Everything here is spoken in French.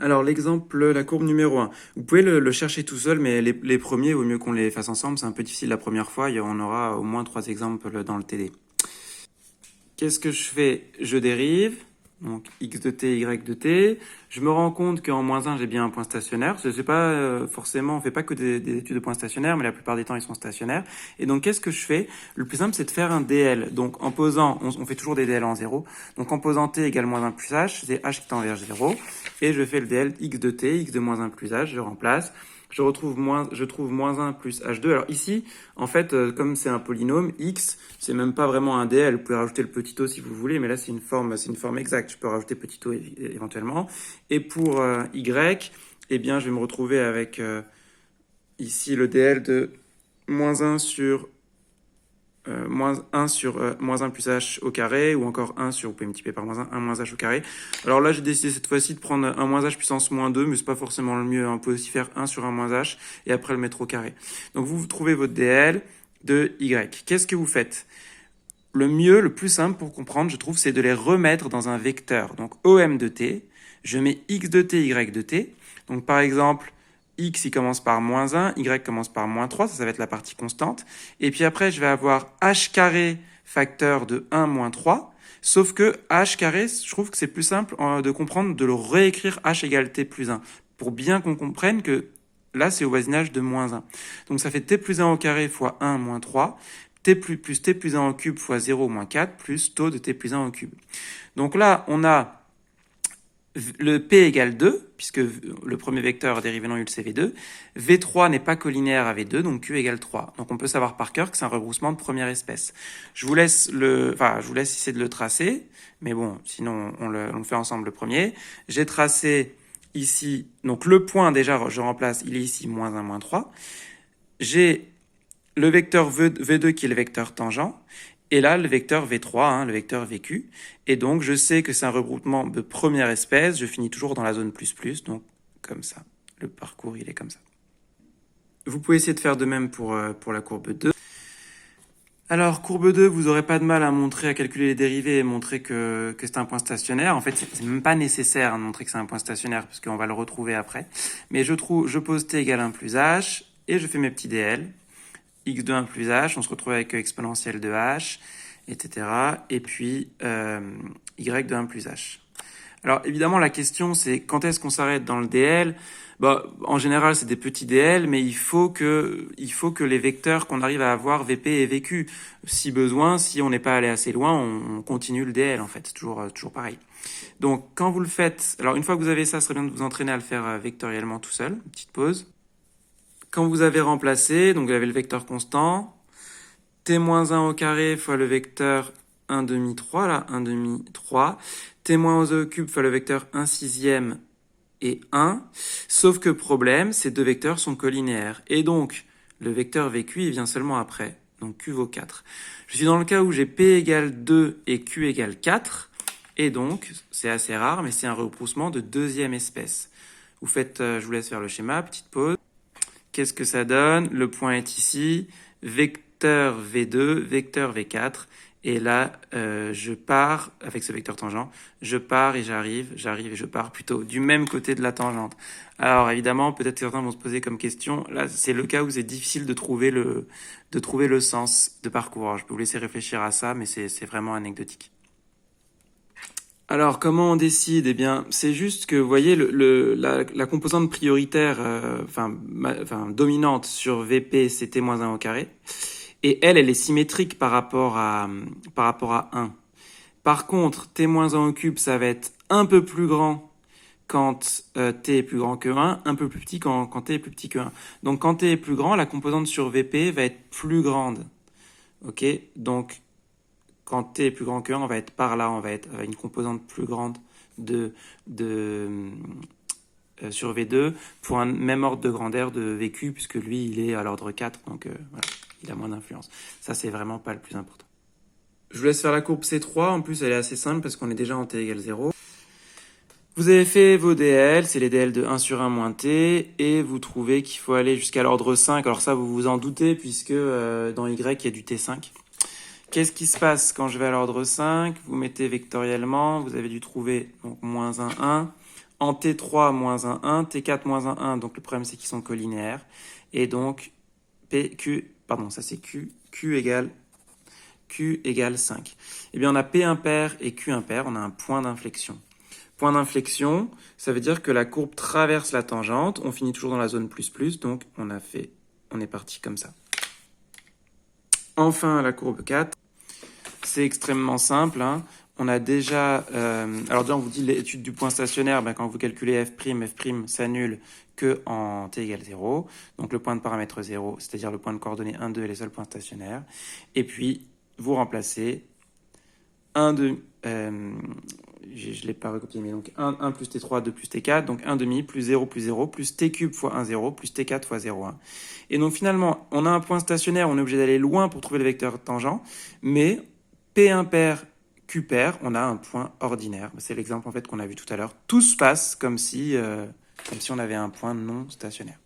Alors l'exemple, la courbe numéro un. Vous pouvez le chercher tout seul, mais les premiers, il vaut mieux qu'on les fasse ensemble. C'est un peu difficile la première fois. On aura au moins 3 exemples dans le TD. Qu'est-ce que je fais? Je dérive. Donc x de t, y de t. Je me rends compte qu'en moins 1, j'ai bien un point stationnaire. Je sais pas forcément, on fait pas que des études de points stationnaires, mais la plupart des temps, ils sont stationnaires. Et donc, qu'est-ce que je fais? Le plus simple, c'est de faire un DL. Donc, en posant, on fait toujours des DL en 0. Donc, en posant t égale moins 1 plus h, c'est h qui tend vers 0. Et je fais le DL x de t, x de moins 1 plus h, je remplace. Je trouve moins 1 plus h2. Alors ici, en fait, comme c'est un polynôme, x, c'est même pas vraiment un DL. Vous pouvez rajouter le petit o si vous voulez, mais là, c'est une forme exacte. Je peux rajouter petit o éventuellement. Et pour y, eh bien, je vais me retrouver avec ici le DL de moins 1 sur moins 1 plus h au carré, ou encore 1 sur, vous pouvez multiplier par moins 1 moins h au carré. Alors là, j'ai décidé cette fois-ci de prendre 1 moins h puissance moins 2, mais c'est pas forcément le mieux. On peut aussi faire 1 sur 1 moins h, et après le mettre au carré. Donc vous trouvez votre DL de y. Qu'est-ce que vous faites? Le mieux, le plus simple pour comprendre, je trouve, c'est de les remettre dans un vecteur. Donc OM de t, je mets x de t, y de t. Donc par exemple, x il commence par moins 1, y commence par moins 3, ça va être la partie constante. Et puis après, je vais avoir h carré facteur de 1 moins 3. Sauf que h carré, je trouve que c'est plus simple de comprendre, de le réécrire h égale t plus 1. Pour bien qu'on comprenne que là, c'est au voisinage de moins 1. Donc ça fait t plus 1 au carré fois 1 moins 3 plus t plus 1 au cube fois 0 moins 4 plus taux de t plus 1 au cube. Donc là, on a le p égale 2, puisque le premier vecteur dérivé non nul c'est v2. v3 n'est pas collinéaire à v2, donc q égale 3. Donc on peut savoir par cœur que c'est un rebroussement de première espèce. Je vous laisse essayer de le tracer, mais bon, sinon on le fait ensemble le premier. J'ai tracé ici, donc le point déjà, je remplace, il est ici moins 1, moins 3. J'ai le vecteur v2 qui est le vecteur tangent, et là le vecteur v3, le vecteur vq. Et donc je sais que c'est un regroupement de première espèce, je finis toujours dans la zone plus, donc comme ça. Le parcours il est comme ça. Vous pouvez essayer de faire de même pour la courbe 2. Alors, courbe 2, vous n'aurez pas de mal à montrer, à calculer les dérivés et montrer que c'est un point stationnaire. En fait, c'est même pas nécessaire de montrer que c'est un point stationnaire, parce qu'on va le retrouver après. Mais je pose t égale 1 plus h, et je fais mes petits dl. x de 1 plus h, on se retrouve avec exponentielle de h, etc. Et puis y de 1 plus h. Alors évidemment, la question c'est quand est-ce qu'on s'arrête dans le DL? En général, c'est des petits DL, mais il faut que les vecteurs qu'on arrive à avoir VP et VQ. Si besoin, si on n'est pas allé assez loin, on continue le DL en fait. C'est toujours pareil. Donc quand vous le faites, alors une fois que vous avez ça, ce serait bien de vous entraîner à le faire vectoriellement tout seul. Une petite pause. Quand vous avez remplacé, donc vous avez le vecteur constant, t-1 au carré fois le vecteur 1 demi 3, là, 1 demi 3, t-2 au cube fois le vecteur 1 sixième et 1, sauf que problème, ces deux vecteurs sont collinéaires. Et donc, le vecteur VQ, il vient seulement après, donc Q vaut 4. Je suis dans le cas où j'ai P égale 2 et Q égale 4, et donc, c'est assez rare, mais c'est un rebroussement de deuxième espèce. Je vous laisse faire le schéma, petite pause. Qu'est-ce que ça donne? Le point est ici, vecteur V2, vecteur V4, et là, je pars, avec ce vecteur tangent, je pars et j'arrive et je pars plutôt du même côté de la tangente. Alors évidemment, peut-être certains vont se poser comme question, là c'est le cas où c'est difficile de trouver le sens de parcours. Alors, je peux vous laisser réfléchir à ça, mais c'est vraiment anecdotique. Alors, comment on décide? Eh bien, c'est juste que, vous voyez, la composante prioritaire, dominante sur VP, c'est t-1 au carré. Et elle est symétrique par rapport à 1. Par contre, t-1 au cube, ça va être un peu plus grand quand t est plus grand que 1, un peu plus petit quand t est plus petit que 1. Donc, quand t est plus grand, la composante sur VP va être plus grande. Ok? Donc, quand t est plus grand que 1, on va être par là, on va être avec une composante plus grande sur V2 pour un même ordre de grandeur de VQ, puisque lui, il est à l'ordre 4, donc voilà, il a moins d'influence. Ça, c'est vraiment pas le plus important. Je vous laisse faire la courbe C3, en plus elle est assez simple parce qu'on est déjà en t égale 0. Vous avez fait vos DL, c'est les DL de 1 sur 1 moins t, et vous trouvez qu'il faut aller jusqu'à l'ordre 5. Alors ça, vous vous en doutez, puisque dans Y, il y a du T5. Qu'est-ce qui se passe quand je vais à l'ordre 5? Vous mettez vectoriellement, vous avez dû trouver donc moins 1, 1. En T3 moins 1, 1, T4 moins 1, 1, donc le problème c'est qu'ils sont collinéaires. Et donc, ça c'est Q égale 5. Eh bien, on a P impair et Q impair, on a un point d'inflexion. Point d'inflexion, ça veut dire que la courbe traverse la tangente, on finit toujours dans la zone plus, donc on est parti comme ça. Enfin, la courbe 4, c'est extrêmement simple, hein. On a déjà, alors déjà on vous dit l'étude du point stationnaire, quand vous calculez f' s'annule que en t égale 0, donc le point de paramètre 0, c'est-à-dire le point de coordonnées 1, 2 est les seuls points stationnaires, et puis vous remplacez 1, 2, je ne l'ai pas recopié, mais donc 1 plus T3, 2 plus T4, donc 1 demi, plus 0, plus T cube fois 1, 0, plus T4 fois 0, 1. Et donc finalement, on a un point stationnaire, on est obligé d'aller loin pour trouver le vecteur tangent, mais P impair, Q pair, on a un point ordinaire. C'est l'exemple en fait qu'on a vu tout à l'heure. Tout se passe comme si on avait un point non stationnaire.